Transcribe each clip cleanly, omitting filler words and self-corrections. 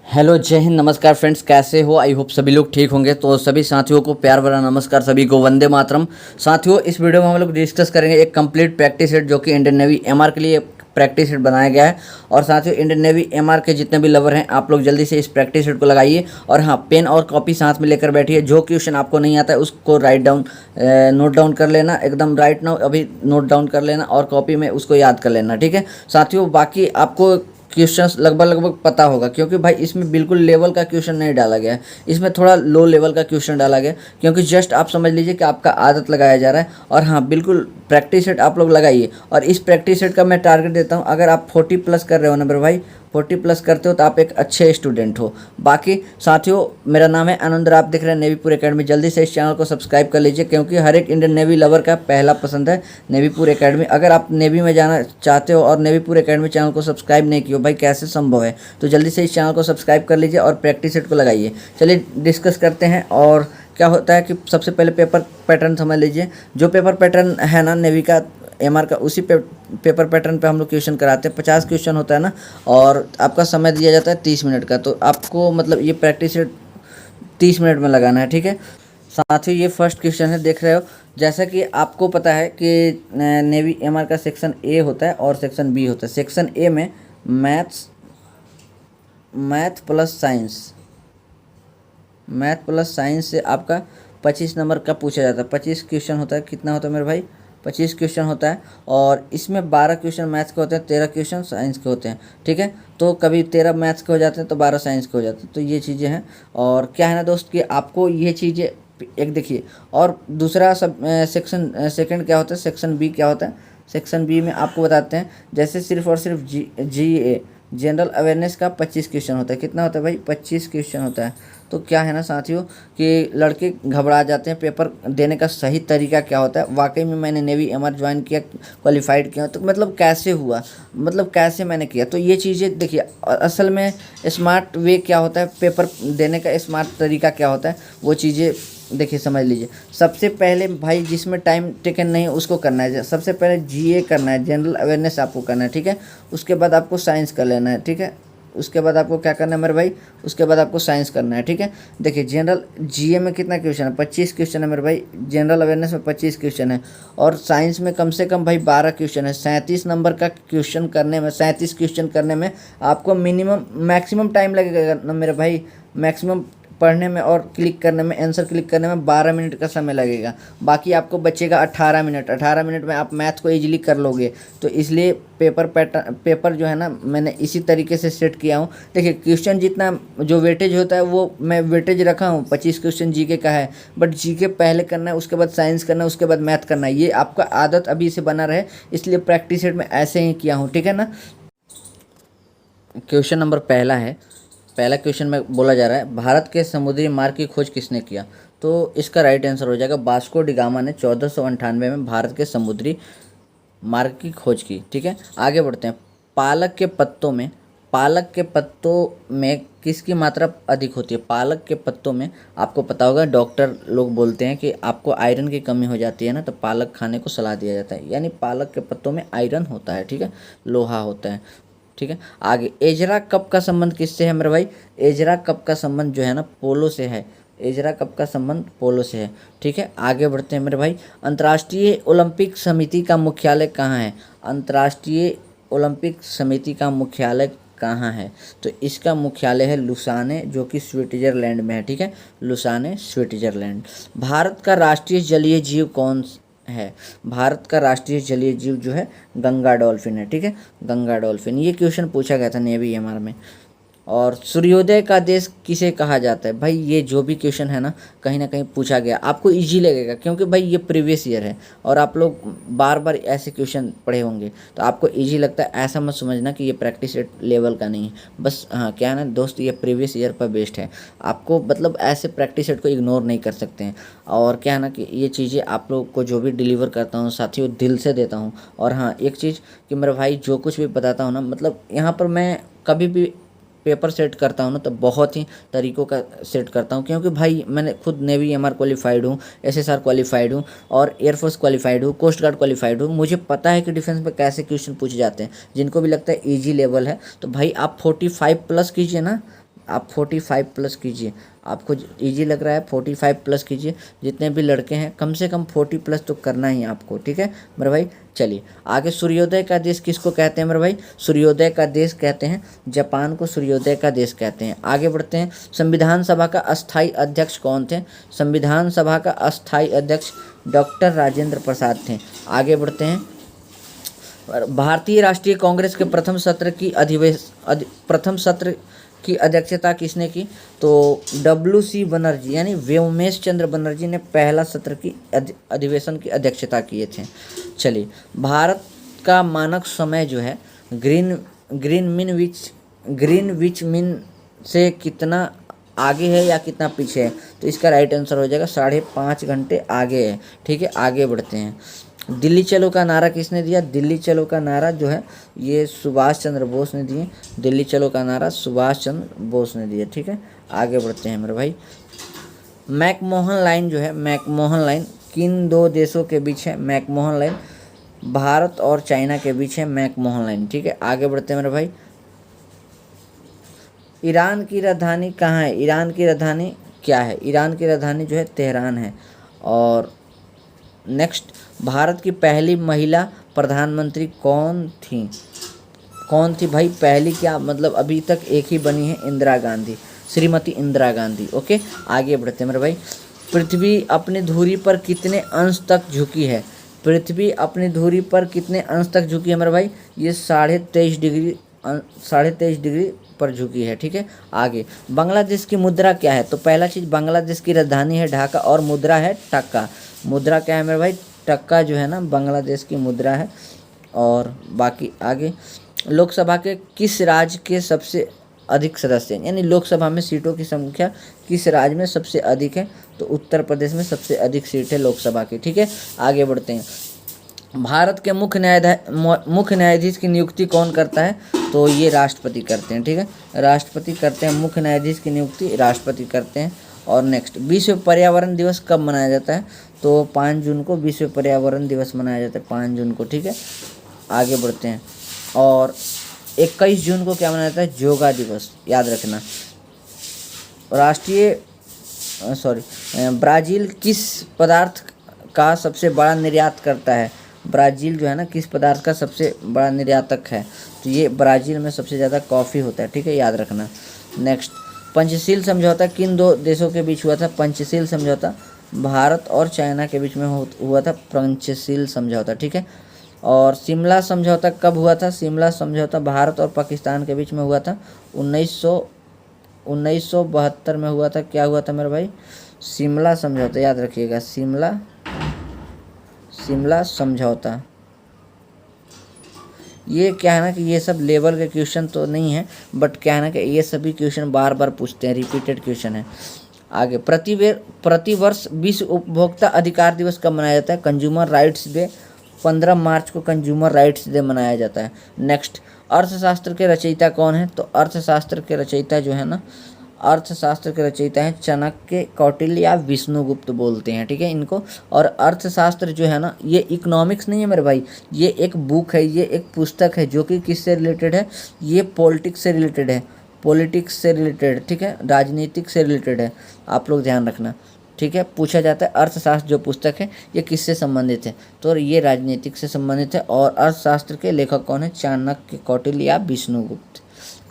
Hello, जय हिंद, नमस्कार friends. कैसे हो? आई होप सभी लोग ठीक होंगे। तो सभी साथियों को प्यार भरा नमस्कार, सभी को वंदे मातरम। साथियों, इस वीडियो में हम लोग डिस्कस करेंगे एक कंप्लीट प्रैक्टिस सेट जो कि इंडियन नेवी एमआर के लिए प्रैक्टिस सेट बनाया गया है। और साथियों, इंडियन नेवी एमआर के जितने भी लवर हैं, आप लोग जल्दी से इस प्रैक्टिस सेट को लगाइए और हाँ, पेन और कॉपी साथ में लेकर बैठिए। जो क्वेश्चन आपको नहीं आता है उसको नोट डाउन कर लेना, एकदम राइट नाउ अभी नोट डाउन कर लेना और कॉपी में उसको याद कर लेना, ठीक है साथियों। बाकी आपको क्वेश्चंस लगभग पता होगा, क्योंकि भाई इसमें बिल्कुल लेवल का क्वेश्चन नहीं डाला गया है, इसमें थोड़ा लो लेवल का क्वेश्चन डाला गया, क्योंकि जस्ट आप समझ लीजिए कि आपका आदत लगाया जा रहा है। और हाँ, बिल्कुल प्रैक्टिस सेट आप लोग लगाइए। और इस प्रैक्टिस सेट का मैं टारगेट देता हूँ, अगर आप 40 प्लस कर रहे हो ना मेरे भाई, 40 प्लस करते हो तो आप एक अच्छे स्टूडेंट हो। बाकी साथियों, मेरा नाम है आनंद, आप दिख रहे हैं नेवीपुर एकेडमी। जल्दी से इस चैनल को सब्सक्राइब कर लीजिए, क्योंकि हर एक इंडियन नेवी लवर का पहला पसंद है नेवीपुर एकेडमी। अगर आप नेवी में जाना चाहते हो और नेवीपुर एकेडमी चैनल को सब्सक्राइब नहीं किया भाई, कैसे संभव है? तो जल्दी से इस चैनल को सब्सक्राइब कर लीजिए और प्रैक्टिस सेट को लगाइए। चलिए डिस्कस करते हैं। और क्या होता है कि सबसे पहले पेपर पैटर्न समझ लीजिए। जो पेपर पैटर्न है ना नेवी का, एमआर का, उसी पेपर पैटर्न पे हम लोग क्वेश्चन कराते हैं। 50 क्वेश्चन होता है ना, और आपका समय दिया जाता है 30 मिनट का। तो आपको मतलब ये प्रैक्टिस 30 मिनट में लगाना है, ठीक है। साथ ही ये फर्स्ट क्वेश्चन है, देख रहे हो। जैसा कि आपको पता है कि नेवी एमआर का सेक्शन ए होता है और सेक्शन बी होता है। सेक्शन ए में मैथ प्लस साइंस से आपका 25 नंबर का पूछा जाता है। 25 क्वेश्चन होता है। कितना होता है मेरे भाई? 25 क्वेश्चन होता है। और इसमें 12 क्वेश्चन मैथ्स के होते हैं, 13 क्वेश्चन साइंस के होते हैं, ठीक है। तो कभी 13 मैथ्स के हो जाते हैं तो 12 साइंस के हो जाते हैं। तो ये चीज़ें हैं। और क्या है ना दोस्त कि आपको ये चीज़ें एक देखिए। और दूसरा सब सेक्शन सेकंड क्या होता है, सेक्शन बी क्या होता है। सेक्शन बी में आपको बताते हैं, जैसे सिर्फ और सिर्फ जी जनरल अवेयरनेस का 25 क्वेश्चन होता है। कितना होता है भाई? 25 क्वेश्चन होता है। तो क्या है ना साथियों कि लड़के घबरा जाते हैं पेपर देने का सही तरीका क्या होता है। वाकई में मैंने नेवी एमआर ज्वाइन किया, क्वालिफाइड किया, तो मतलब कैसे हुआ, मतलब कैसे मैंने किया। तो ये चीज़ें देखिए, असल में स्मार्ट वे क्या होता है, पेपर देने का स्मार्ट तरीका क्या होता है, वो चीज़ें देखिए समझ लीजिए। सबसे पहले भाई जिसमें टाइम टेकन नहीं है उसको करना है। सबसे पहले जीए करना है, जनरल अवेयरनेस आपको करना है, ठीक है। उसके बाद आपको साइंस कर लेना है, ठीक है। उसके बाद आपको क्या करना है मेरे भाई? उसके बाद आपको साइंस करना है, ठीक है। देखिए, जनरल जीए में कितना क्वेश्चन है? 25 क्वेश्चन है मेरे भाई। जनरल अवेयरनेस में 25 क्वेश्चन है। और साइंस में कम से कम भाई 12 क्वेश्चन है। 37 नंबर का क्वेश्चन करने में, 37 क्वेश्चन करने में आपको मैक्सिमम टाइम लगेगा ना मेरे भाई। मैक्सिमम पढ़ने में और क्लिक करने में, आंसर क्लिक करने में 12 मिनट का समय लगेगा। बाकी आपको बचेगा 18 मिनट। 18 मिनट में आप मैथ को इजीली कर लोगे। तो इसलिए पेपर जो है ना, मैंने इसी तरीके से सेट किया हूँ। देखिए, क्वेश्चन जितना जो वेटेज होता है वो मैं वेटेज रखा हूँ। 25 क्वेश्चन जीके का है, बट जीके पहले करना है, उसके बाद साइंस करना है, उसके बाद मैथ करना है। ये आपका आदत अभी से बना रहे, इसलिए प्रैक्टिस सेट में ऐसे ही किया हूँ, ठीक है ना। क्वेश्चन नंबर पहला क्वेश्चन में बोला जा रहा है, भारत के समुद्री मार्ग की खोज किसने किया? तो इसका राइट आंसर हो जाएगा वास्को डी गामा ने 1498 में भारत के समुद्री मार्ग की खोज की, ठीक है। आगे बढ़ते हैं। पालक के पत्तों में किसकी मात्रा अधिक होती है? पालक के पत्तों में आपको पता होगा, डॉक्टर लोग बोलते हैं कि आपको आयरन की कमी हो जाती है ना, तो पालक खाने को सलाह दिया जाता है। यानी पालक के पत्तों में आयरन होता है, ठीक है, लोहा होता है, ठीक है। आगे, एजरा कप का संबंध किससे है मेरे भाई? एजरा कप का संबंध जो है ना, पोलो से है। एजरा कप का संबंध पोलो से है, ठीक है। आगे बढ़ते हैं मेरे भाई। अंतर्राष्ट्रीय ओलंपिक समिति का मुख्यालय कहाँ है? अंतर्राष्ट्रीय ओलंपिक समिति का मुख्यालय कहाँ है? तो इसका मुख्यालय है लुसाने, जो कि स्विट्जरलैंड में है, ठीक है। Lausanne, Switzerland. भारत का राष्ट्रीय जलीय जीव कौन है? भारत का राष्ट्रीय जलीय जीव जो है गंगा डॉल्फिन है, ठीक है, गंगा डॉल्फिन। ये क्वेश्चन पूछा गया था नेवी एमआर में। और सूर्योदय का देश किसे कहा जाता है? भाई ये जो भी क्वेश्चन है ना, कहीं ना कहीं पूछा गया, आपको इजी लगेगा, क्योंकि भाई ये प्रीवियस ईयर है और आप लोग बार बार ऐसे क्वेश्चन पढ़े होंगे, तो आपको इजी लगता है। ऐसा मत समझना कि ये प्रैक्टिस लेवल का नहीं है। बस हाँ, क्या है ना दोस्त, ये प्रीवियस ईयर पर बेस्ड है। आपको मतलब ऐसे प्रैक्टिस सेट को इग्नोर नहीं कर सकते हैं। और क्या है ना कि ये चीज़ें आप लोग को जो भी डिलीवर करता हूँ साथियों, दिल से देता हूँ। और हाँ, एक चीज़ कि मेरा भाई जो कुछ भी बताता हूँ ना, मतलब यहाँ पर मैं कभी भी पेपर सेट करता हूँ ना, तो बहुत ही तरीक़ों का सेट करता हूँ, क्योंकि भाई मैंने खुद नेवी एमआर क्वालिफाइड हूँ, एसएसआर क्वालिफाइड हूँ और एयरफोर्स क्वालिफाइड हूँ, कोस्ट गार्ड क्वालिफाइड हूँ। मुझे पता है कि डिफेंस में कैसे क्वेश्चन पूछे जाते हैं। जिनको भी लगता है इजी लेवल है, तो भाई आप 45 प्लस कीजिए ना, आप 45 प्लस कीजिए। आपको इजी लग रहा है 45 प्लस कीजिए। जितने भी लड़के हैं कम से कम 40 प्लस तो करना ही है आपको, ठीक है मेरे भाई। चलिए आगे, सूर्योदय का देश किसको कहते हैं मेरे भाई? सूर्योदय का देश कहते हैं जापान को, सूर्योदय का देश कहते हैं। आगे बढ़ते हैं, संविधान सभा का अस्थाई अध्यक्ष कौन थे? संविधान सभा का अस्थाई अध्यक्ष डॉक्टर राजेंद्र प्रसाद थे। आगे बढ़ते हैं, भारतीय राष्ट्रीय कांग्रेस के प्रथम सत्र की अध्यक्षता किसने की? तो WC बनर्जी यानी व्योमेश चंद्र बनर्जी ने पहला सत्र की अधिवेशन की अध्यक्षता किए थे। चलिए, भारत का मानक समय जो है ग्रीनविच मीन से कितना आगे है या कितना पीछे है? तो इसका राइट आंसर हो जाएगा 5.5 घंटे आगे है, ठीक है। आगे बढ़ते हैं, दिल्ली चलो का नारा किसने दिया? दिल्ली चलो का नारा जो है ये सुभाष चंद्र बोस ने दिए। दिल्ली चलो का नारा सुभाष चंद्र बोस ने दिया, ठीक है। आगे बढ़ते हैं मेरे भाई, मैकमोहन लाइन जो है, मैकमोहन लाइन किन दो देशों के बीच है? मैकमोहन लाइन भारत और चाइना के बीच है मैकमोहन लाइन, ठीक है। आगे बढ़ते हैं मेरे भाई, ईरान की राजधानी कहाँ है? ईरान की राजधानी क्या है? ईरान की राजधानी जो है तेहरान है। और नेक्स्ट, भारत की पहली महिला प्रधानमंत्री कौन थी? कौन थी भाई? पहली क्या मतलब, अभी तक एक ही बनी है, इंदिरा गांधी, श्रीमती इंदिरा गांधी। ओके, आगे बढ़ते हैं मेरे भाई, पृथ्वी अपनी धुरी पर कितने अंश तक झुकी है? पृथ्वी अपनी धुरी पर कितने अंश तक झुकी है मेरे भाई? ये 23.5 डिग्री पर झुकी है, ठीक है। आगे, बांग्लादेश की मुद्रा क्या है? तो पहला चीज़, बांग्लादेश की राजधानी है ढाका और मुद्रा है टक्का। मुद्रा क्या है मेरे भाई? टक्का जो है ना बांग्लादेश की मुद्रा है। और बाकी आगे, लोकसभा के किस राज्य के सबसे अधिक सदस्य हैं? यानी लोकसभा में सीटों की संख्या किस राज्य में सबसे अधिक है? तो उत्तर प्रदेश में सबसे अधिक सीट है लोकसभा की, ठीक है। आगे बढ़ते हैं, भारत के मुख्य न्यायाधीश की नियुक्ति कौन करता है? तो ये राष्ट्रपति करते हैं, ठीक है। राष्ट्रपति करते हैं, मुख्य न्यायाधीश की नियुक्ति राष्ट्रपति करते हैं। और नेक्स्ट, विश्व पर्यावरण दिवस कब मनाया जाता है? तो 5 जून को विश्व पर्यावरण दिवस मनाया जाता है, 5 जून को, ठीक है। आगे बढ़ते हैं, और 21 जून को क्या मनाया जाता है? योगा दिवस, याद रखना। ब्राज़ील किस पदार्थ का सबसे बड़ा निर्यात करता है? ब्राज़ील जो है ना किस पदार्थ का सबसे बड़ा निर्यातक है? तो ये ब्राज़ील में सबसे ज़्यादा कॉफ़ी होता है, ठीक है, याद रखना। नेक्स्ट, पंचशील समझौता किन दो देशों के बीच हुआ था? पंचशील समझौता भारत और चाइना के बीच में हुआ था पंचशील समझौता, ठीक है। और शिमला समझौता कब हुआ था? शिमला समझौता भारत और पाकिस्तान के बीच में हुआ था 1972 में हुआ था। क्या हुआ था मेरे भाई? शिमला समझौता, याद रखिएगा, शिमला समझौता। ये क्या है ना कि ये सब लेवल के क्वेश्चन तो नहीं है, बट क्या है ना कि ये सभी क्वेश्चन बार बार पूछते हैं, रिपीटेड क्वेश्चन है। आगे, प्रतिवर्ष विश्व उपभोक्ता अधिकार दिवस कब मनाया जाता है? कंज्यूमर राइट्स डे, 15 मार्च को कंज्यूमर राइट्स डे मनाया जाता है। नेक्स्ट, अर्थशास्त्र के रचयिता कौन है? तो अर्थशास्त्र के रचयिता जो है ना, अर्थशास्त्र के रचयिता हैं चाणक्य, कौटिल्य या विष्णुगुप्त बोलते हैं, ठीक है इनको। और अर्थशास्त्र जो है ना, ये इकोनॉमिक्स नहीं है मेरे भाई, ये एक बुक है, ये एक पुस्तक है जो कि किससे रिलेटेड है? ये पॉलिटिक्स से रिलेटेड है, पॉलिटिक्स से रिलेटेड, ठीक है, राजनीतिक से रिलेटेड है, आप लोग ध्यान रखना, ठीक है। पूछा जाता है अर्थशास्त्र जो पुस्तक है ये किससे संबंधित है? तो ये राजनीतिक से संबंधित है। और अर्थशास्त्र के लेखक कौन है? चाणक्य, कौटिल्य या विष्णुगुप्त।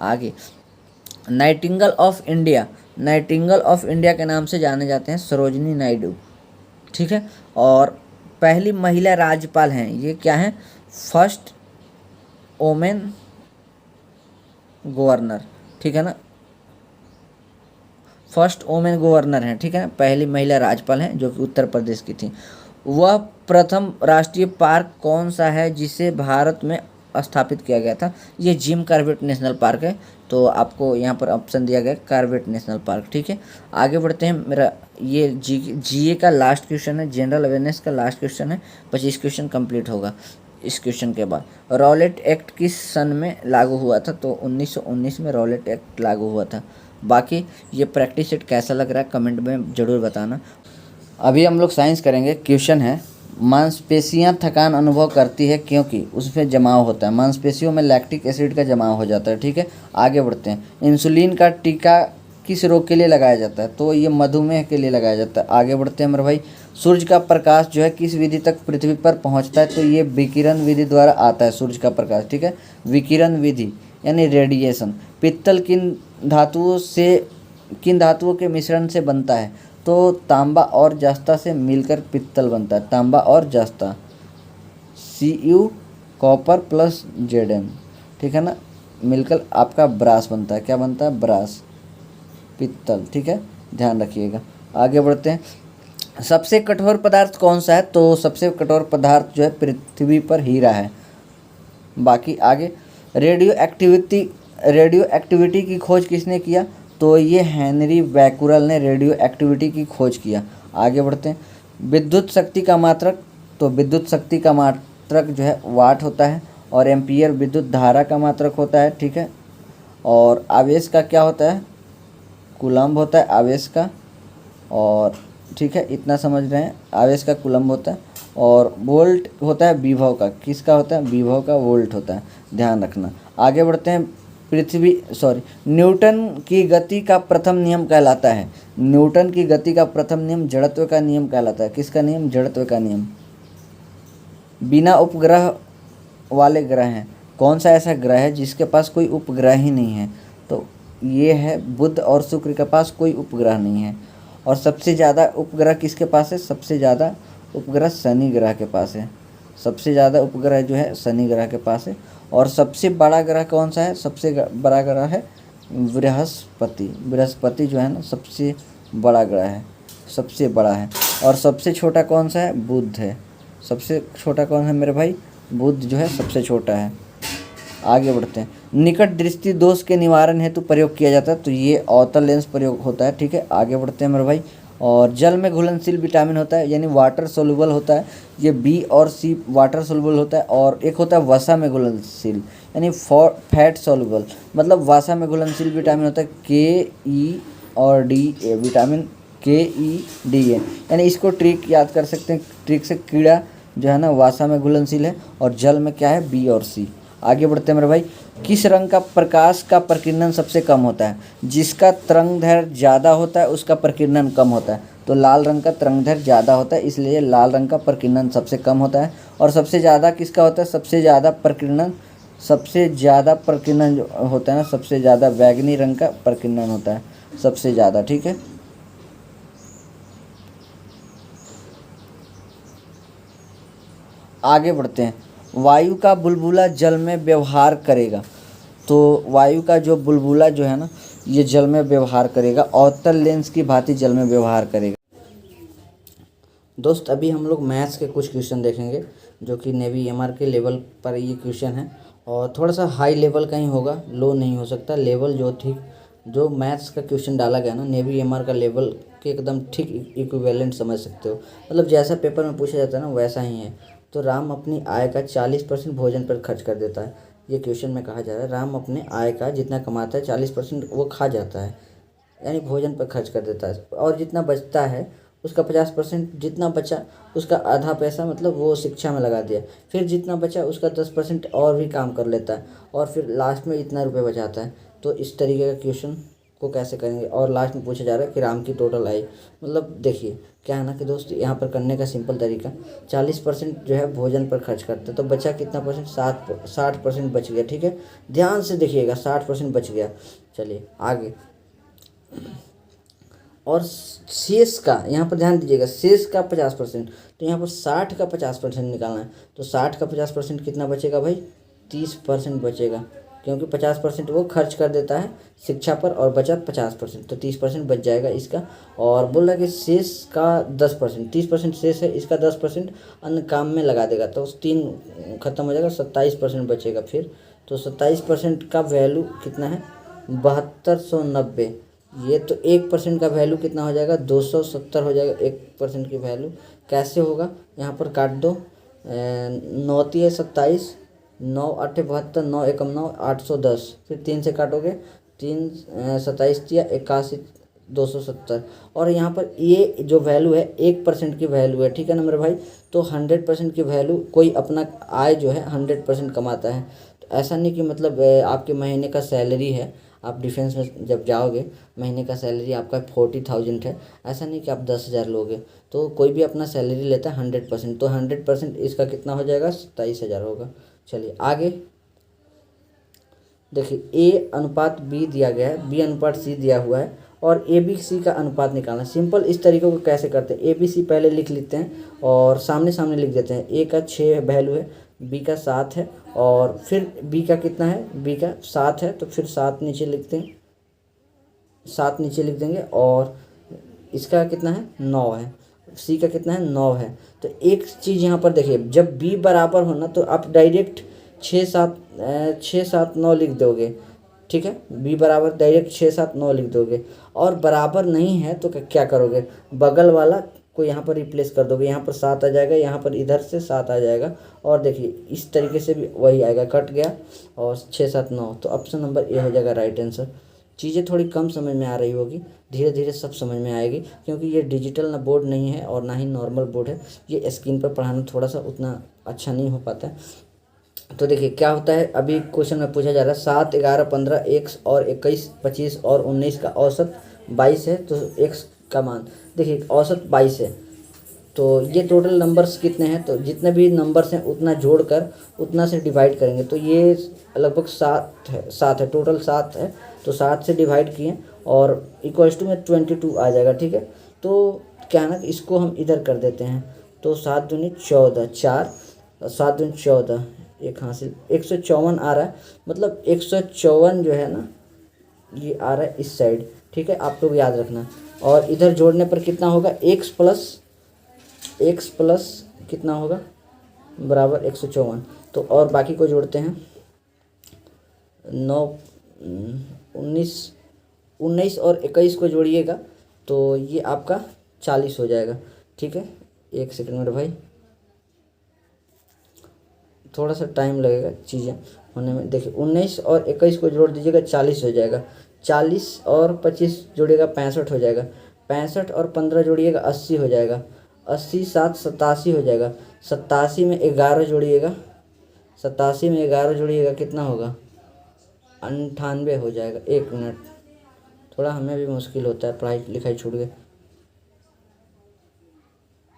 आगे, Nightingale of India, Nightingale of India के नाम से जाने जाते हैं सरोजिनी नायडू, ठीक है। और पहली महिला राज्यपाल हैं, ये क्या है? फर्स्ट वोमेन गवर्नर, ठीक है ना, फर्स्ट वोमेन गवर्नर हैं, ठीक है ना, पहली महिला राज्यपाल हैं जो कि उत्तर प्रदेश की थी। वह प्रथम राष्ट्रीय पार्क कौन सा है जिसे भारत में स्थापित किया गया था? ये जिम कॉर्बेट नेशनल पार्क है। तो आपको यहाँ पर ऑप्शन दिया गया कॉर्बेट नेशनल पार्क, ठीक है। आगे बढ़ते हैं, मेरा ये जीए का लास्ट क्वेश्चन है, जनरल अवेयरनेस का लास्ट क्वेश्चन है, 25 क्वेश्चन कंप्लीट होगा इस क्वेश्चन के बाद। रॉलेट एक्ट किस सन में लागू हुआ था? तो 1919 में रॉलेट एक्ट लागू हुआ था। बाकी ये प्रैक्टिस सेट कैसा लग रहा है कमेंट में ज़रूर बताना। अभी हम लोग साइंस करेंगे, क्वेश्चन है मांसपेशियां थकान अनुभव करती है क्योंकि उसमें जमाव होता है, मांसपेशियों में लैक्टिक एसिड का जमाव हो जाता है। ठीक है, आगे बढ़ते हैं। इंसुलिन का टीका किस रोग के लिए लगाया जाता है? तो ये मधुमेह के लिए लगाया जाता है। आगे बढ़ते हैं मेरे भाई। सूर्य का प्रकाश जो है किस विधि तक पृथ्वी पर पहुंचता है? तो ये विकिरण विधि द्वारा आता है सूर्य का प्रकाश। ठीक है, विकिरण विधि यानी रेडिएशन। पित्तल किन धातुओं के मिश्रण से बनता है? तो तांबा और जस्ता से मिलकर पित्तल बनता है। तांबा और जस्ता, Cu कॉपर प्लस Zn, ठीक है ना, मिलकर आपका ब्रास बनता है। क्या बनता है? ब्रास, पित्तल। ठीक है, ध्यान रखिएगा। आगे बढ़ते हैं। सबसे कठोर पदार्थ कौन सा है? तो सबसे कठोर पदार्थ जो है पृथ्वी पर हीरा है। बाकी आगे, रेडियो एक्टिविटी की खोज किसने किया? तो ये हेनरी बैकुरल ने रेडियो एक्टिविटी की खोज किया। आगे बढ़ते हैं। विद्युत शक्ति का मात्रक, तो विद्युत शक्ति का मात्रक जो है वाट होता है, और एम्पियर विद्युत धारा का मात्रक होता है। ठीक है, और आवेश का क्या होता है? कूलम्ब होता है आवेश का। और ठीक है, इतना समझ रहे हैं, आवेश का कूलम्ब होता है। और वोल्ट होता है विभव का। किसका होता है? विभव का वोल्ट होता है, ध्यान रखना। आगे बढ़ते हैं। न्यूटन की गति का प्रथम नियम कहलाता है। न्यूटन की गति का प्रथम नियम जड़त्व का नियम कहलाता है। किसका नियम? जड़त्व का नियम। बिना उपग्रह वाले ग्रह हैं, कौन सा ऐसा ग्रह है जिसके पास कोई उपग्रह ही नहीं है? तो ये है बुध और शुक्र के पास कोई उपग्रह नहीं है। और सबसे ज़्यादा उपग्रह किसके पास है? सबसे ज़्यादा उपग्रह शनि ग्रह के पास है। सबसे ज़्यादा उपग्रह जो है शनि ग्रह के पास है। और सबसे बड़ा ग्रह कौन सा है? सबसे बड़ा ग्रह है बृहस्पति। बृहस्पति जो है ना सबसे बड़ा ग्रह है, सबसे बड़ा है। और सबसे छोटा कौन सा है? बुध है। सबसे छोटा कौन है मेरे भाई? बुध जो है सबसे छोटा है। आगे बढ़ते हैं। निकट दृष्टि दोष के निवारण हेतु प्रयोग किया जाता है, तो ये अवतल लेंस प्रयोग होता है। ठीक है, आगे बढ़ते हैं मेरे भाई। और जल में घुलनशील विटामिन होता है, यानी वाटर सोल्यूबल होता है। ये बी और सी वाटर सोल्यूबल होता है। और एक होता है वसा में घुलनशील, यानी फैट सोल्यूबल। मतलब वसा में घुलनशील विटामिन होता है के, और डी, विटामिन के, यानी इसको ट्रिक याद कर सकते हैं। ट्रिक से कीड़ा जो है ना वसा में घुलनशील है, और जल में क्या है? बी और सी। आगे बढ़ते हैं मेरे भाई। किस रंग का प्रकाश का प्रकीर्णन सबसे कम होता है? जिसका तरंगदैर्घ्य ज़्यादा होता है उसका प्रकीर्णन कम होता है। तो लाल रंग का तरंगदैर्घ्य ज़्यादा होता है, इसलिए लाल रंग का प्रकीर्णन सबसे कम होता है। और सबसे ज़्यादा किसका होता है? सबसे ज़्यादा प्रकीर्णन जो होता है ना, सबसे ज़्यादा बैगनी रंग का प्रकीर्णन होता है सबसे ज़्यादा। ठीक है, आगे बढ़ते हैं। वायु का बुलबुला जल में व्यवहार करेगा, तो वायु का जो बुलबुला जो है ना ये जल में व्यवहार करेगा, अवतल लेंस की भांति जल में व्यवहार करेगा। दोस्त अभी हम लोग मैथ्स के कुछ क्वेश्चन देखेंगे जो कि नेवी एमआर के लेवल पर ये क्वेश्चन है, और थोड़ा सा हाई लेवल का ही होगा, लो नहीं हो सकता। लेवल जो ठीक जो मैथ्स का क्वेश्चन डाला गया ना नेवी एमआर का लेवल के एकदम ठीक इक्विवेलेंट समझ सकते हो। मतलब जैसा पेपर में पूछा जाता है ना वैसा ही है। तो राम अपनी आय का 40% भोजन पर खर्च कर देता है। ये क्वेश्चन में कहा जा रहा है राम अपने आय का जितना कमाता है 40% वो खा जाता है, यानी भोजन पर खर्च कर देता है। और जितना बचता है उसका 50%, जितना बचा उसका आधा पैसा मतलब वो शिक्षा में लगा दिया। फिर जितना बचा उसका 10% और भी काम कर लेता है, और फिर लास्ट में इतना रुपये बचाता है। तो इस तरीके का क्वेश्चन को कैसे करेंगे? और लास्ट में पूछा जा रहा है कि राम की टोटल आय, मतलब देखिए क्या है ना कि दोस्त यहाँ पर करने का सिंपल तरीका, 40% जो है भोजन पर खर्च करते तो बचा कितना परसेंट? 60% बच गया। ठीक है, ध्यान से देखिएगा, 60% बच गया। चलिए आगे। और शेष का यहाँ पर ध्यान दीजिएगा, शेष का 50%, तो यहाँ पर 60 का 50% निकालना है। तो 60 का 50% कितना बचेगा भाई? 30% बचेगा, क्योंकि 50% वो खर्च कर देता है शिक्षा पर और बचा 50%, तो 30% बच जाएगा इसका। और बोल रहा है कि शेष का 10%, 30% शेष है, इसका 10% अन्य काम में लगा देगा, तो 3 खत्म हो जाएगा, 27% बचेगा फिर। तो 27% का वैल्यू कितना है? 7290। ये तो 1% का वैल्यू कितना हो जाएगा? 270 हो जाएगा 1% की वैल्यू। कैसे होगा? यहाँ पर काट दो, 9 तिये 27, 9 8 72, 9 एकम 9, 810, फिर 3 से काटोगे, 3 27 तिया 81, 270। और यहाँ पर ये जो वैल्यू है 1% की वैल्यू है, ठीक है ना मेरे भाई। तो 100% की वैल्यू कोई अपना आय जो है 100% कमाता है। तो ऐसा नहीं कि मतलब आपके महीने का सैलरी है, आप डिफेंस में जब जाओगे महीने का सैलरी आपका 40,000 है, ऐसा नहीं कि आप 10,000 लोगे। तो कोई भी अपना सैलरी लेता है 100%, तो 100% इसका कितना हो जाएगा, 27,000 होगा। चलिए आगे देखिए, ए अनुपात बी दिया गया है, बी अनुपात सी दिया हुआ है, और ए बी सी का अनुपात निकालना। सिंपल इस तरीके को कैसे करते हैं, ए बी सी पहले लिख लेते हैं और सामने सामने लिख देते हैं। ए का 6 वैल्यू है, बी का 7 है, और फिर बी का कितना है, बी का 7 है, तो फिर 7 नीचे लिखते हैं, 7 नीचे लिख देंगे। और इसका कितना है, 9 है, सी का कितना है, 9 है। तो एक चीज़ यहाँ पर देखिए, जब बी बराबर हो ना तो आप डायरेक्ट 6 7 9 लिख दोगे, ठीक है। बी बराबर डायरेक्ट 6 7 9 लिख दोगे। और बराबर नहीं है तो क्या करोगे, बगल वाला को यहाँ पर रिप्लेस कर दोगे, यहाँ पर 7 आ जाएगा, यहाँ पर इधर से 7 आ जाएगा। और देखिए इस तरीके से भी वही आएगा, कट गया, और 6 7 9। तो ऑप्शन नंबर ए हो जाएगा राइट आंसर। चीज़ें थोड़ी कम समझ में आ रही होगी, धीरे धीरे सब समझ में आएगी, क्योंकि ये डिजिटल ना बोर्ड नहीं है और ना ही नॉर्मल बोर्ड है। ये स्क्रीन पर पढ़ाना थोड़ा सा उतना अच्छा नहीं हो पाता है। तो देखिए क्या होता है, अभी क्वेश्चन में पूछा जा रहा है 7 11 15 1 और 21 25 और 19 का औसत 22 है, तो x का मान देखिए औसत 22 है। तो ये टोटल नंबर्स कितने हैं, तो जितने भी नंबर्स हैं उतना जोड़कर उतना से डिवाइड करेंगे, तो ये लगभग 7 है, टोटल 7 है। तो 7 से डिवाइड किए और इक्वल्स टू में 22 आ जाएगा, ठीक है। तो क्या है ना कि इसको हम इधर कर देते हैं, तो 7 दूनी 14, 4 7 दूनी 14, एक हासिल 154 आ रहा है। मतलब 154 जो है ना ये आ रहा है इस साइड, ठीक है, आप लोग याद रखना। और इधर जोड़ने पर कितना होगा, x प्लस कितना होगा, बराबर 154। तो और बाकी को जोड़ते हैं, 9 19 और 21 को जोड़िएगा तो ये आपका 40 हो जाएगा, ठीक है। एक सेकंड मेरे भाई, थोड़ा सा टाइम लगेगा चीज़ें होने में। देखिए 19 और 21 को जोड़ दीजिएगा, 40 हो जाएगा। 40 और 25 जोड़िएगा, 65 हो जाएगा। 65 और 15 जोड़िएगा, 80 हो जाएगा। 80 7 87 हो जाएगा। 87 में 11 जोड़िएगा, 87 में 11 जोड़िएगा, कितना होगा, 98 हो जाएगा। एक मिनट, थोड़ा हमें भी मुश्किल होता है, पढ़ाई लिखाई छूट गई।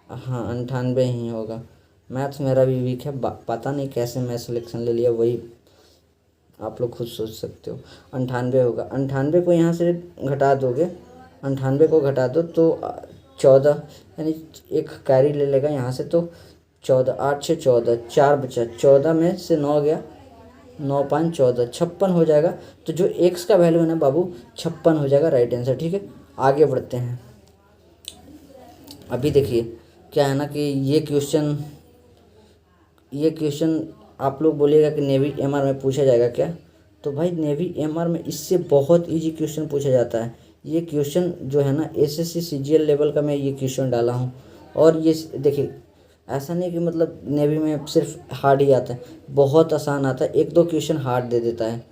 हाँ 98 ही होगा। मैथ्स मेरा भी वीक है, पता नहीं कैसे मैं सिलेक्शन ले लिया, वही आप लोग खुद सोच सकते हो। 98 होगा। 98 को यहाँ से घटा दोगे, 98 को घटा दो तो 14, यानी एक कैरी ले लेगा यहाँ से, तो 14 8 6 14, 4 बचा, 14 में से 9 गया, 9 5 14, 56 हो जाएगा। तो जो x का वैल्यू है ना बाबू, 56 हो जाएगा राइट आंसर, ठीक है। आगे बढ़ते हैं। अभी देखिए क्या है ना कि ये क्वेश्चन आप लोग बोलिएगा कि नेवी एमआर में पूछा जाएगा क्या, तो भाई नेवी एमआर में इससे बहुत इजी क्वेश्चन पूछा जाता है। ये क्वेश्चन जो है ना एसएससी सीजीएल लेवल का मैं ये क्वेश्चन डाला हूँ। और ये देखिए ऐसा नहीं कि मतलब नेवी में सिर्फ हार्ड ही आता है, बहुत आसान आता है, 1 2 क्वेश्चन हार्ड दे देता है।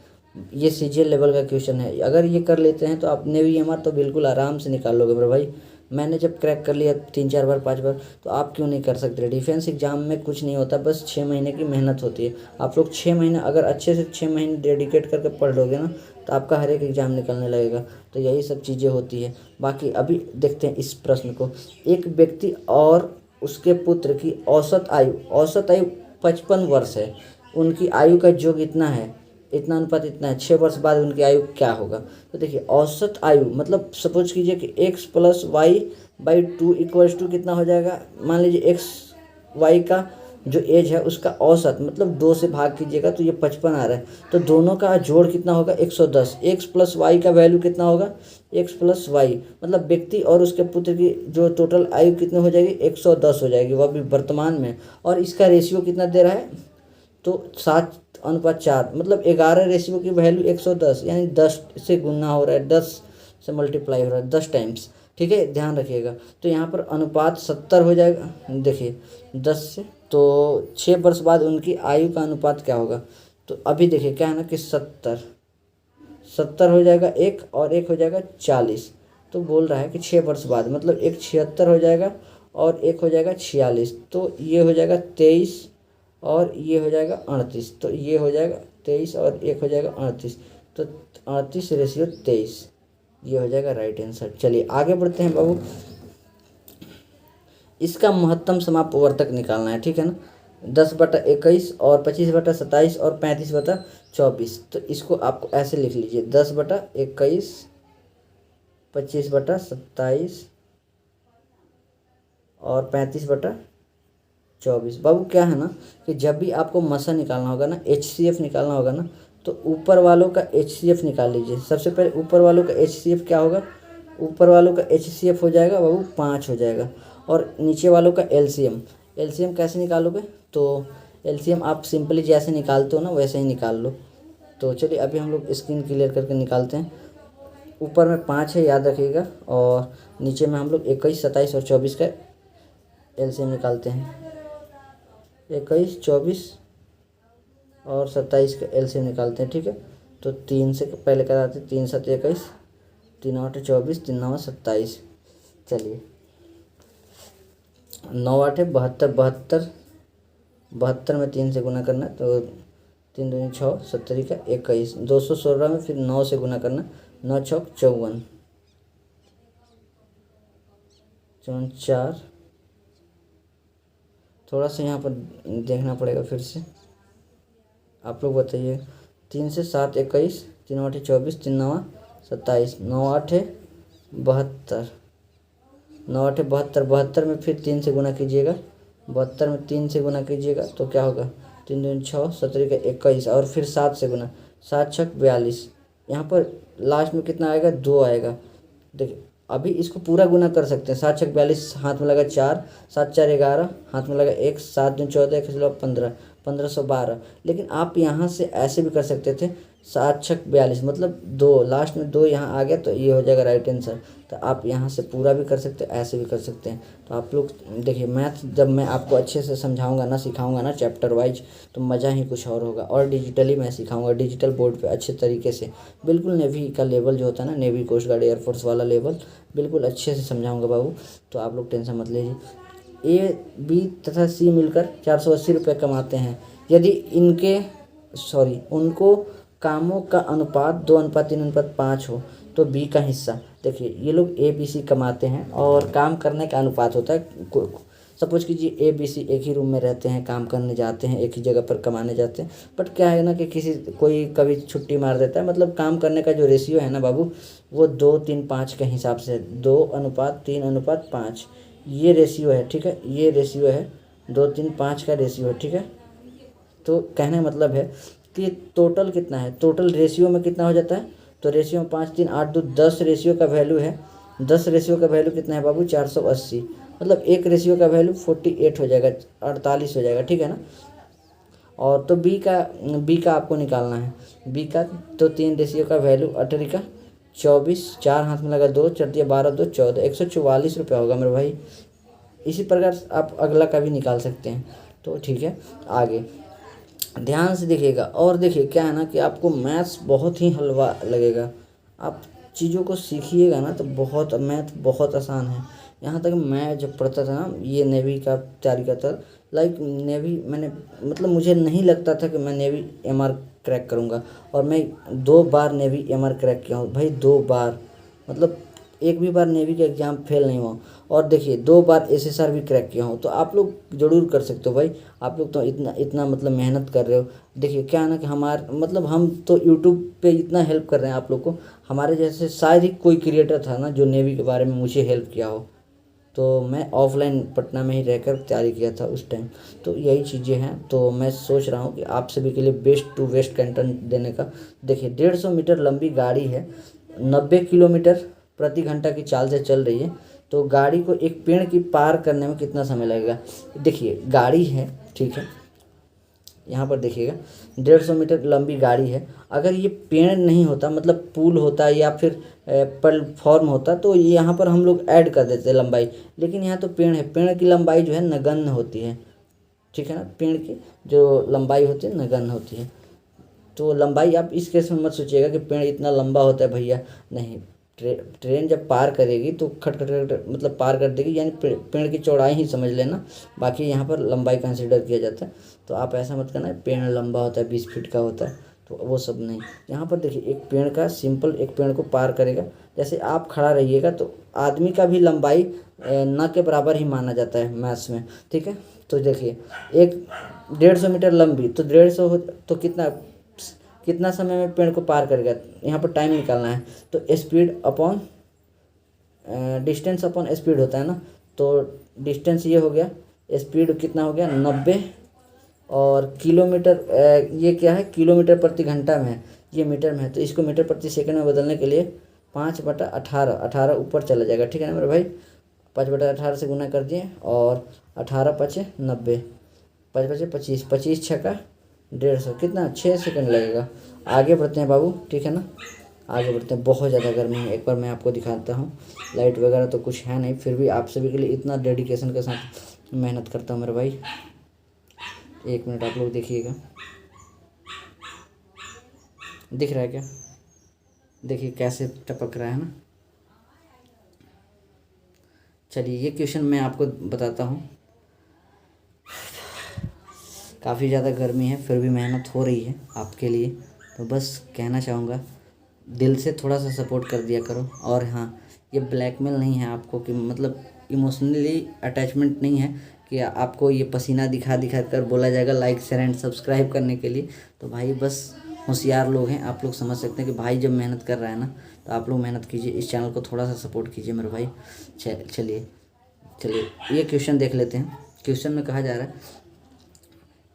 ये सीजीएल लेवल का क्वेश्चन है, अगर ये कर लेते हैं तो आप नेवी एमआर तो बिल्कुल आराम से निकाल लोगे मेरे भाई। मैंने जब क्रैक कर लिया 3 4 बार 5 बार, तो आप क्यों नहीं कर सकते। डिफेंस एग्जाम में कुछ नहीं होता, बस 6 महीने की मेहनत होती है। आप लोग 6 महीने अगर अच्छे से 6 महीने डेडिकेट करके पढ़ लोगे ना, तो आपका हर एक एग्ज़ाम निकलने लगेगा। तो यही सब चीज़ें होती है। बाकी अभी देखते हैं इस प्रश्न को। एक व्यक्ति और उसके पुत्र की औसत आयु 55 वर्ष है, उनकी आयु का योग इतना है, इतना अनुपात इतना है, 6 वर्ष बाद उनकी आयु क्या होगा। तो देखिए औसत आयु मतलब सपोज कीजिए कि x plus y by 2 equals to कितना हो जाएगा, मान लीजिए x y का जो एज है उसका औसत मतलब 2 से भाग कीजिएगा तो ये 55 आ रहा है। तो दोनों का जोड़ कितना होगा, 110। x प्लस वाई का वैल्यू कितना होगा, x प्लस वाई, मतलब व्यक्ति और उसके पुत्र की जो टोटल आयु कितनी हो जाएगी, 110 हो जाएगी, वह भी वर्तमान में। और इसका रेशियो कितना दे रहा है, तो 7:4, मतलब 11 रेशियो की वैल्यू 110, यानी 10 से गुना हो रहा है, 10 से मल्टीप्लाई हो रहा है, 10 टाइम्स, ठीक है, ध्यान रखिएगा। तो यहाँ पर अनुपात 70 हो जाएगा। देखिए 10 से, तो 6 वर्ष बाद उनकी आयु का अनुपात क्या होगा। तो अभी देखिए क्या है ना कि 70 हो जाएगा एक, और एक हो जाएगा 40, तो बोल रहा है कि 6 वर्ष बाद, मतलब एक 76 हो जाएगा और एक हो जाएगा 46, तो ये हो जाएगा 23 और ये हो जाएगा 38, तो ये हो जाएगा 23 और एक हो जाएगा 38, तो 38:23, ये हो जाएगा राइट आंसर। चलिए आगे बढ़ते हैं बाबू। इसका महत्तम समापवर्तक निकालना है, ठीक है ना। 10/21 और 25/27 और 35/24, तो इसको आपको ऐसे लिख लीजिए, 10/21, 25/27 और 35/24। बाबू क्या है ना कि जब भी आपको मसा निकालना होगा ना, HCF निकालना होगा ना, तो ऊपर वालों का HCF निकाल लीजिए। सबसे पहले ऊपर वालों का HCF क्या होगा, ऊपर वालों का HCF हो जाएगा बाबू 5 हो जाएगा, और नीचे वालों का LCM कैसे निकालोगे, तो LCM आप सिंपली जैसे निकालते हो ना वैसे ही निकाल लो। तो चलिए अभी हम लोग स्क्रीन क्लियर करके निकालते हैं। ऊपर में 5 है, याद रखिएगा, और नीचे में हम लोग 21, 27 और 24 का LCM निकालते हैं। 21, 24 और 27 का LCM निकालते हैं, ठीक है। तो 3 से पहले कराते हैं, 3 7 21, 3 8 24, 3 9 27। चलिए 9 8 72, 72 में 3 से गुना करना, तो 3 दूनी 6, 70 का 21, 216 में फिर 9 से गुना करना, 9 6 54, 4। थोड़ा सा यहाँ पर देखना पड़ेगा फिर से, आप लोग बताइए। 3 से 7 21, 3 8 24, 3 9 27, 9 8 72, 9 8 72, 72 में फिर 3 से गुना कीजिएगा, 72 में 3 से गुना कीजिएगा तो क्या होगा, 3 दूनी 6, 70 का 21, और फिर 7 से गुना, 7 6 42। यहाँ पर लास्ट में कितना आएगा, 2 आएगा। देखिए अभी इसको पूरा गुना कर सकते हैं, 7 6 42, हाथ में लगा 4, 7 4 11, हाथ में लगा 1, 7 दूनी 14, 1 से 15, 1512। लेकिन आप यहाँ से ऐसे भी कर सकते थे, 7 6 42, मतलब 2, लास्ट में 2 यहाँ आ गया तो ये हो जाएगा राइट आंसर। तो आप यहाँ से पूरा भी कर सकते हैं, ऐसे भी कर सकते हैं। तो आप लोग देखिए, मैथ जब मैं आपको अच्छे से समझाऊंगा ना, सिखाऊंगा ना चैप्टर वाइज, तो मज़ा ही कुछ और होगा। और डिजिटली मैं सिखाऊंगा, डिजिटल बोर्ड पे अच्छे तरीके से, बिल्कुल नेवी का लेवल जो होता है ना, नेवी, कोस्ट गार्ड, एयरफोर्स वाला लेवल, बिल्कुल अच्छे से समझाऊंगा बाबू। तो आप लोग टेंशन मत लीजिए। A, B तथा C मिलकर 480 रुपये कमाते हैं। यदि उनको कामों का अनुपात 2:3:5 हो तो B का हिस्सा। देखिए ये लोग ABC कमाते हैं और काम करने का अनुपात होता है। सपोज कीजिए ABC एक ही रूम में रहते हैं, काम करने जाते हैं, एक ही जगह पर कमाने जाते हैं, बट क्या है ना कि कोई कभी छुट्टी मार देता है, मतलब काम करने का जो रेशियो है ना बाबू, वो 2:3:5 के हिसाब से 2:3:5 ये रेशियो है, ठीक है। ये रेशियो है 2:3:5 का रेशियो है, ठीक है। तो कहने का मतलब है कि टोटल कितना है, टोटल रेशियो में कितना हो जाता है, तो रेशियो में 5 3 8 2 10 रेशियो का वैल्यू है। 10 रेशियो का वैल्यू कितना है बाबू, 480, मतलब एक रेशियो का वैल्यू 48 हो जाएगा, 48 हो जाएगा, ठीक है ना। और तो बी का आपको निकालना है। बी का तो 3 रेशियो का वैल्यू 18 का 24, 4 हाथ में लगा 2, 4 दिया 12, 2 14, 144 रुपये होगा मेरे भाई। इसी प्रकार आप अगला का भी निकाल सकते हैं। तो ठीक है, आगे ध्यान से देखिएगा। और देखिए क्या है ना कि आपको मैथ्स बहुत ही हलवा लगेगा, आप चीज़ों को सीखिएगा ना तो मैथ बहुत आसान है। यहाँ तक मैं जब पढ़ता था ना, ये नेवी का तैयारी करता, लाइक नेवी मैंने, मतलब मुझे नहीं लगता था कि मैं नेवी MR क्रैक करूँगा, और मैं 2 बार नेवी MR क्रैक किया हूँ भाई, 2 बार, मतलब एक भी बार नेवी का एग्ज़ाम फेल नहीं हुआ। और देखिए 2 बार SSR भी क्रैक किया हूँ। तो आप लोग ज़रूर कर सकते हो भाई, आप लोग तो इतना मतलब मेहनत कर रहे हो। देखिए क्या है ना कि हम तो यूट्यूब पे इतना हेल्प कर रहे हैं आप लोग को, हमारे जैसे शायद ही कोई क्रिएटर था ना जो नेवी के बारे में मुझे हेल्प किया हो। तो मैं ऑफलाइन पटना में ही रहकर तैयारी किया था उस टाइम। तो यही चीज़ें हैं। तो मैं सोच रहा हूँ कि आप सभी के लिए बेस्ट टू बेस्ट कंटेंट देने का। देखिए 150 मीटर लंबी गाड़ी है, 90 किलोमीटर प्रति घंटा की चाल से चल रही है, तो गाड़ी को एक पेड़ की पार करने में कितना समय लगेगा। देखिए गाड़ी है, ठीक है, यहाँ पर देखिएगा 150 मीटर लंबी गाड़ी है। अगर ये पेड़ नहीं होता, मतलब पुल होता या फिर प्लेटफॉर्म होता, तो यहाँ पर हम लोग ऐड कर देते लंबाई। लेकिन यहाँ तो पेड़ है, पेड़ की लंबाई जो है नगण्य होती है, ठीक है ना। पेड़ की जो लंबाई होती है नगण्य होती है। तो लंबाई आप इस केस में मत सोचिएगा कि पेड़ इतना लंबा होता है भैया, नहीं। ट्रेन जब पार करेगी तो खट खट खट खट मतलब पार कर देगी, यानी पेड़ की चौड़ाई ही समझ लेना, बाकी यहाँ पर लंबाई कंसिडर किया जाता है। तो आप ऐसा मत करना पेड़ लंबा होता है 20 फीट का होता है, तो वो सब नहीं। यहाँ पर देखिए एक पेड़ का सिंपल, एक पेड़ को पार करेगा, जैसे आप खड़ा रहिएगा तो आदमी का भी लंबाई न के बराबर ही माना जाता है मैथ्स में, ठीक है। तो देखिए एक 150 मीटर लंबी, तो 150 तो कितना समय में पेड़ को पार करेगा, यहाँ पर टाइम निकालना है। तो speed upon distance upon speed होता है ना, तो डिस्टेंस ये हो गया, स्पीड कितना हो गया 90, और किलोमीटर ये क्या है, किलोमीटर प्रति घंटा में है, ये मीटर में है, तो इसको मीटर प्रति सेकंड में बदलने के लिए 5/18, 18 ऊपर चला जाएगा, ठीक है ना मेरे भाई। 5/18 से गुना कर दिए, और 18×5 = 90, 5×5 = 25, 25 छक्का 150, कितना 6 सेकंड लगेगा। आगे बढ़ते हैं बाबू, ठीक है ना, आगे बढ़ते हैं। बहुत ज़्यादा गर्मी है, एक बार मैं आपको दिखाता हूँ। लाइट वगैरह तो कुछ है नहीं, फिर भी आप सभी के लिए इतना डेडिकेशन के साथ मेहनत करता हूँ मेरे भाई। 1 मिनट आप लोग देखिएगा, दिख रहा है क्या, देखिए कैसे टपक रहा है ना। चलिए ये क्वेश्चन मैं आपको बताता हूँ। काफ़ी ज़्यादा गर्मी है, फिर भी मेहनत हो रही है आपके लिए, तो बस कहना चाहूँगा दिल से थोड़ा सा सपोर्ट कर दिया करो। और हाँ, ये ब्लैकमेल नहीं है आपको, कि मतलब इमोशनली अटैचमेंट नहीं है कि आपको ये पसीना दिखा दिखा कर बोला जाएगा लाइक शेयर एंड सब्सक्राइब करने के लिए। तो भाई बस होशियार लोग हैं, आप लोग समझ सकते हैं कि भाई जब मेहनत कर रहा है ना, तो आप लोग मेहनत कीजिए, इस चैनल को थोड़ा सा सपोर्ट कीजिए मेरे भाई। चलिए ये क्वेश्चन देख लेते हैं। क्वेश्चन में कहा जा रहा है,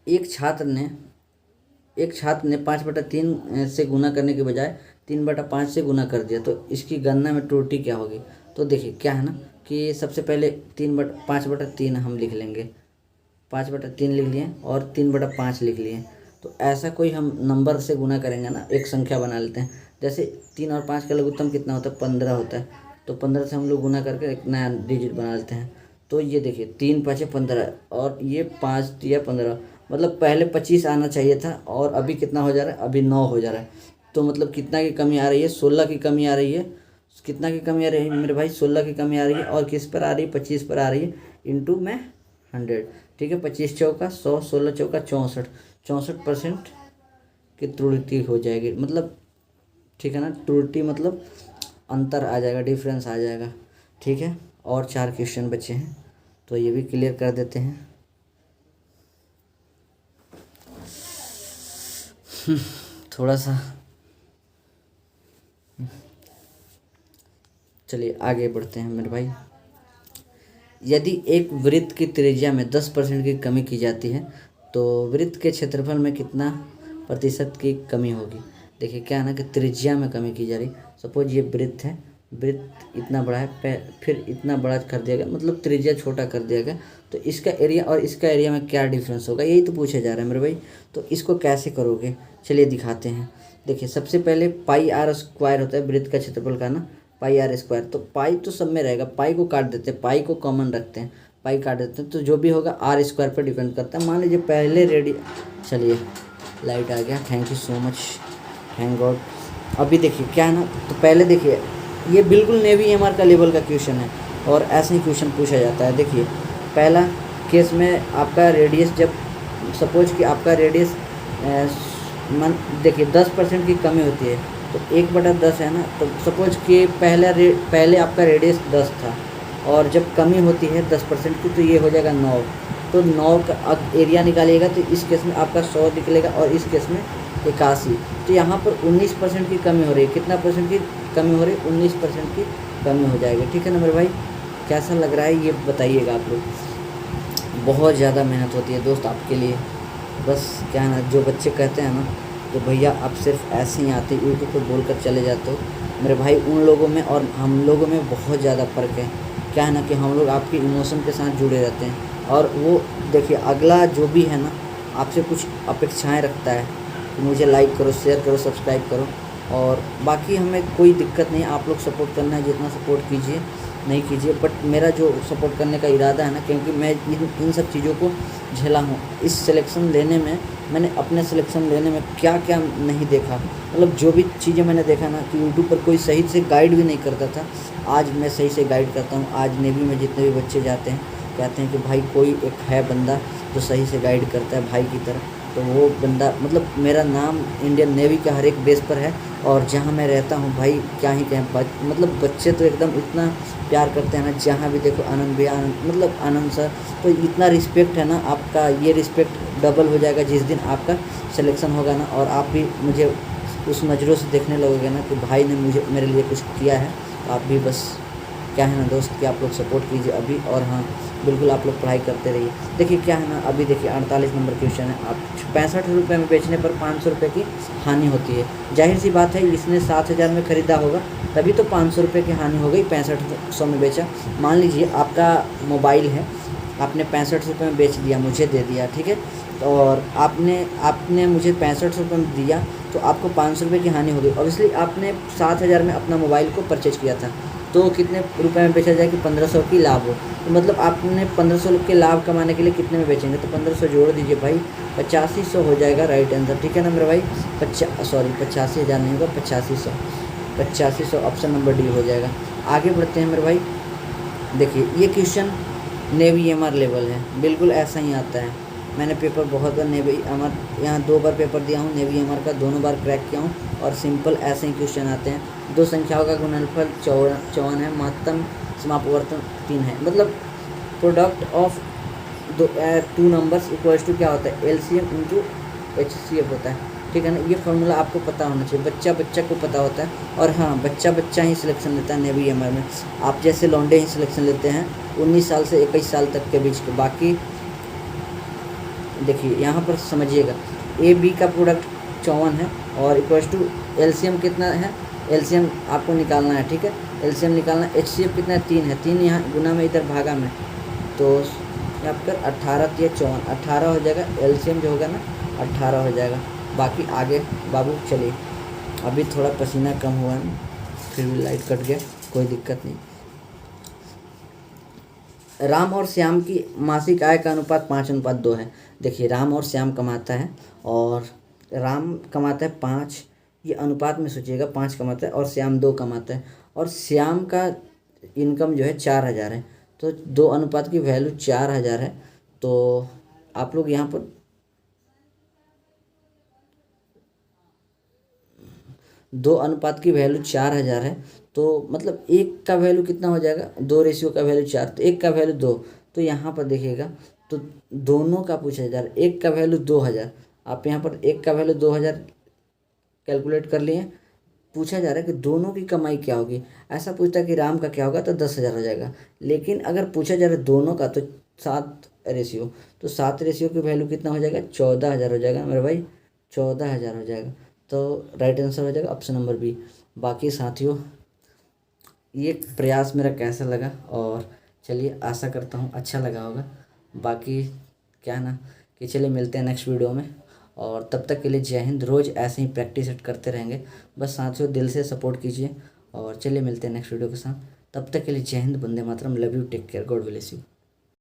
एक छात्र ने 5/3 से गुना करने के बजाय 3/5 से गुना कर दिया, तो इसकी गणना में त्रुटि क्या होगी। तो देखिए क्या है ना कि सबसे पहले 5/3 हम लिख लेंगे, 5/3 लिख लिए और 3/5 लिख लिए। तो ऐसा कोई हम नंबर से गुना करेंगे ना, एक संख्या बना लेते हैं। जैसे 3 और 5 का लघुत्तम कितना होता है, 15 होता है, तो 15 से हम लोग गुना करके एक नया डिजिट बना लेते हैं। तो ये देखिए 3 × 5 = 15, और ये 5 × 3 = 15, मतलब पहले 25 आना चाहिए था, और अभी कितना हो जा रहा है, अभी 9 हो जा रहा है। तो मतलब कितना की कमी आ रही है, 16 की कमी आ रही है। कितना की कमी आ रही है मेरे भाई, 16 की कमी आ रही है, और किस पर आ रही है, 25 पर आ रही है, इंटू में 100, ठीक है। 25 चौका 100, 16 चौका 64, 64% की त्रुटि हो जाएगी, मतलब ठीक है ना, त्रुटि मतलब अंतर आ जाएगा, डिफरेंस आ जाएगा, ठीक है। और 4 क्वेश्चन बचे हैं, तो ये भी क्लियर कर देते हैं। थोड़ा सा चलिए आगे बढ़ते हैं मेरे भाई। यदि एक वृत्त की त्रिज्या में 10% की कमी की जाती है, तो वृत्त के क्षेत्रफल में कितना प्रतिशत की कमी होगी। देखिए क्या है ना कि त्रिज्या में कमी की जा रही। सपोज ये वृत्त है, वृत्त इतना बड़ा है, फिर इतना बड़ा कर दिया गया, मतलब त्रिज्या छोटा कर दिया गया, तो इसका एरिया और इसका एरिया में क्या डिफरेंस होगा, यही तो पूछा जा रहा है मेरे भाई। तो इसको कैसे करोगे, चलिए दिखाते हैं। देखिए सबसे पहले πr² होता है वृत्त का क्षेत्रफल का ना, πr²। तो पाई तो सब में रहेगा, पाई को काट देते हैं, पाई को कॉमन रखते हैं, पाई काट देते हैं, तो जो भी होगा r² पर डिपेंड करता है। मान लीजिए पहले चलिए लाइट आ गया, thank you so much, thank God. अभी देखिए क्या है ना, तो पहले देखिए ये बिल्कुल नेवी एमआर का लेवल का क्वेश्चन है, और ऐसे ही क्वेश्चन पूछा जाता है। देखिए पहला केस में आपका रेडियस, जब सपोज कि आपका रेडियस देखिए 10% की कमी होती है, तो 1/10 है ना, तो सपोज कि पहले आपका रेडियस 10 था, और जब कमी होती है 10% की, तो ये हो जाएगा 9। तो 9 का एरिया निकालिएगा, तो इस केस में आपका 100 निकलेगा, और इस केस में 81। तो यहाँ पर 19% की कमी हो रही है, कितना परसेंट की कमी हो रही है, 19% की कमी हो जाएगी, ठीक है ना मेरे भाई। कैसा लग रहा है ये बताइएगा आप लोग। बहुत ज़्यादा मेहनत होती है दोस्त आपके लिए। बस क्या है ना, जो बच्चे कहते हैं ना कि भैया आप सिर्फ ऐसे ही आते यूट्यूब पर बोल कर चले जाते हो, मेरे भाई उन लोगों में और हम लोगों में बहुत ज़्यादा फ़र्क है। क्या है ना कि हम लोग आपके इमोशन के साथ जुड़े रहते हैं, और वो देखिए अगला जो भी है ना आपसे कुछ अपेक्षाएं रखता है कि मुझे लाइक करो, शेयर करो, सब्सक्राइब करो, और बाकी हमें कोई दिक्कत नहीं, आप लोग सपोर्ट करना है जितना सपोर्ट कीजिए, नहीं कीजिए, बट मेरा जो सपोर्ट करने का इरादा है ना, क्योंकि मैं इन सब चीज़ों को झेला हूँ। इस सिलेक्शन लेने में मैंने अपने सिलेक्शन लेने में क्या क्या नहीं देखा, मतलब जो भी चीज़ें मैंने देखा ना कि यूट्यूब पर कोई सही से गाइड भी नहीं करता था, आज मैं सही से गाइड करता हूँ। आज नेवी में जितने भी बच्चे जाते हैं कहते हैं कि भाई कोई एक है बंदा जो सही से गाइड करता है भाई की तरह, तो वो बंदा मतलब मेरा नाम इंडियन नेवी के हर एक बेस पर है। और जहाँ मैं रहता हूँ भाई क्या ही कहें, मतलब बच्चे तो एकदम इतना प्यार करते हैं ना, जहाँ भी देखो आनंद भैया, आनंद मतलब आनंद सर, तो इतना रिस्पेक्ट है ना आपका, ये रिस्पेक्ट डबल हो जाएगा जिस दिन आपका सिलेक्शन होगा ना, और आप भी मुझे उस नज़रों से देखने लगोगे ना कि भाई ने मुझे मेरे लिए कुछ किया है। तो आप भी बस क्या है ना दोस्त कि आप लोग सपोर्ट कीजिए अभी, और हाँ बिल्कुल आप लोग पढ़ाई करते रहिए। देखिए क्या है ना, अभी देखिए 48 नंबर क्वेश्चन है, आप 65 रुपये में बेचने पर 500 रुपये की हानि होती है। जाहिर सी बात है, इसने 7,000 में ख़रीदा होगा तभी तो 500 रुपये की हानि हो गई, 6500 में बेचा। मान लीजिए आपका मोबाइल है, आपने 65 रुपये में बेच दिया, मुझे दे दिया, ठीक है, और आपने मुझे 65 रुपये में दिया, तो आपको 500 रुपये की हानि हो गई। ऑब्वियसली आपने 7,000 में अपना मोबाइल को परचेज किया था, तो कितने रुपए में बेचा जाए कि 1500 की लाभ हो, तो मतलब आपने 1500 के लाभ कमाने के लिए कितने में बेचेंगे, तो 1500 जोड़ दीजिए भाई, 8500 हो जाएगा राइट आंसर, ठीक है ना मेरे भाई। 85,000 नहीं होगा, 8500 ऑप्शन नंबर डी हो जाएगा। आगे बढ़ते हैं मेरे भाई। देखिए ये क्वेश्चन नेवी एमआर लेवल है, बिल्कुल ऐसा ही आता है। मैंने पेपर बहुत बार नेवी एमआर, यहाँ 2 बार पेपर दिया हूँ नेवी एमआर का, दोनों बार क्रैक किया हूँ, और सिंपल ऐसे ही क्वेश्चन आते हैं। दो संख्याओं का गुणनफल 54 है, महत्तम समापवर्तन 3 है, मतलब product of two numbers equals to क्या होता है, एलसीएम इंटू एचसीएफ होता है, ठीक है ना। ये फार्मूला आपको पता होना चाहिए, बच्चा बच्चा को पता होता है। और हाँ, बच्चा बच्चा ही सिलेक्शन लेता है नेवी एमआर में, आप जैसे लौंडे ही सिलेक्शन लेते हैं 19 साल से 21 साल तक के बीच के। बाकी देखिए यहाँ पर समझिएगा, ए बी का प्रोडक्ट 54 है, और इक्वल्स टू एलसीएम कितना है, एलसीएम आपको निकालना है, ठीक है, एलसीएम निकालना। एचसीएफ कितना है, 3 है, 3 यहाँ गुना में इधर भागा में, तो यहाँ पर 18 या 54, 18 हो जाएगा, एलसीएम जो होगा ना 18 हो जाएगा। बाकी आगे बाबू चलिए, अभी थोड़ा पसीना कम हुआ है, फिर भी लाइट कट गया, कोई दिक्कत नहीं। राम और श्याम की मासिक आय का अनुपात 5:2 है। देखिए राम और श्याम कमाता है, और राम कमाता है 5, ये अनुपात में सोचिएगा, 5 कमाता है और श्याम 2 कमाता है, और श्याम का इनकम जो है 4,000 है, तो 2 अनुपात की वैल्यू 4,000 है। तो आप लोग यहाँ पर 2 अनुपात की वैल्यू 4,000 है, तो मतलब 1 का वैल्यू कितना हो जाएगा, 2 रेशियो का वैल्यू 4, तो 1 का वैल्यू 2। तो यहाँ पर देखिएगा, तो दोनों का पूछा जा रहा है, 1 का वैल्यू 2,000, आप यहाँ पर 1 का वैल्यू 2,000 कैलकुलेट कर लिए। पूछा जा रहा है कि दोनों की कमाई क्या होगी, ऐसा पूछता है कि राम का क्या होगा, तो 10,000 हो जाएगा। लेकिन अगर पूछा जा रहा है दोनों का, तो 7 रेशियो, तो 7 रेशियो की वैल्यू कितना हो जाएगा, 14,000 हो जाएगा मेरे भाई, 14,000 हो जाएगा। तो राइट आंसर हो जाएगा ऑप्शन नंबर बी। बाकी साथियों, ये प्रयास मेरा कैसा लगा, और चलिए आशा करता हूँ अच्छा लगा होगा। बाकी क्या ना कि चलिए मिलते हैं नेक्स्ट वीडियो में, और तब तक के लिए जय हिंद। रोज़ ऐसे ही प्रैक्टिस करते रहेंगे, बस साथियों दिल से सपोर्ट कीजिए, और चलिए मिलते हैं नेक्स्ट वीडियो के साथ। तब तक के लिए जय हिंद, वंदे मातरम, love you, take care, God bless you.